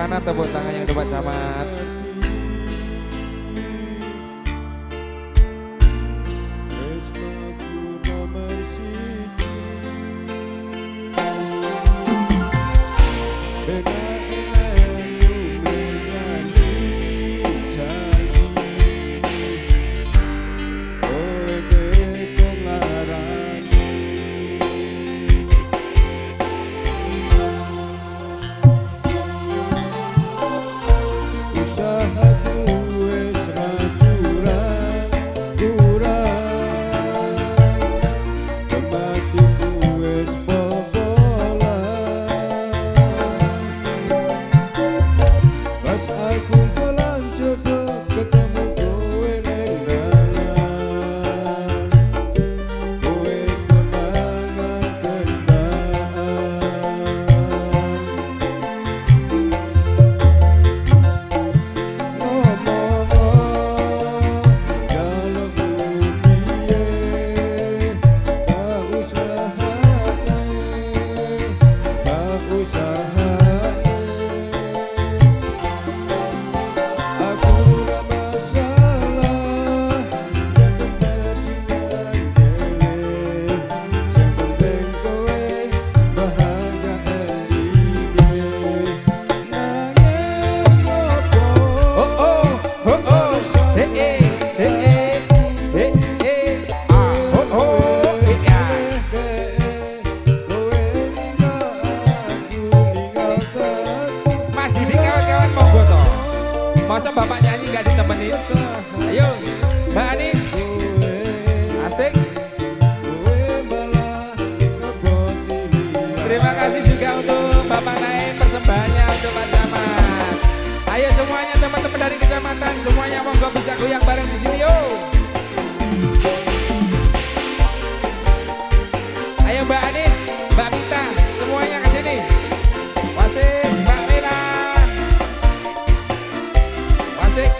mana tepuk tangannya untuk Pak Camat? Masa bapak nyanyi gak ditemenin? Ayo, Mbak Anis. Asik. Terima kasih juga untuk Bapak Naim persembahannya untuk Pak Camat. Ayo semuanya teman-teman dari kecamatan, semuanya monggo bisa goyang bareng di sini yuk. Ayo Mbak Anis, Mbak Mita, semuanya ke sini. Wasik, Mbak Mira. Wasik.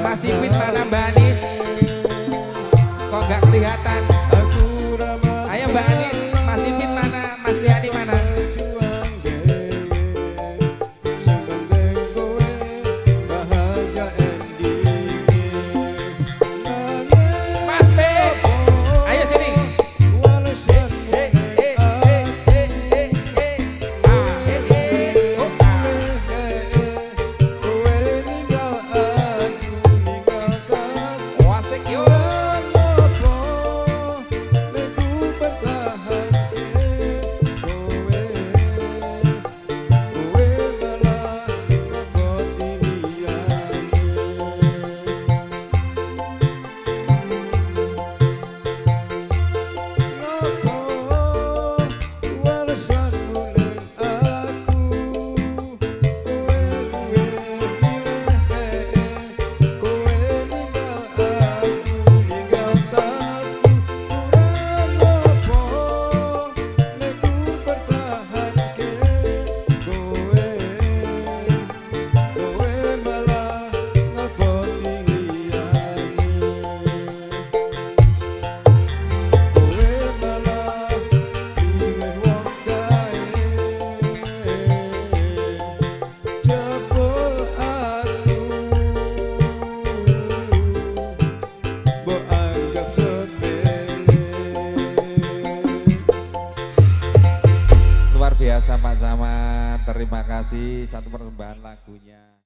Mas Ipin mana Mbak Anis? Kok gak kelihatan? Ayo Mbak Anis, Mas Ipin mana? Mas Yani mana? Mas B, ayo sini. terima kasih satu persembahan lagunya.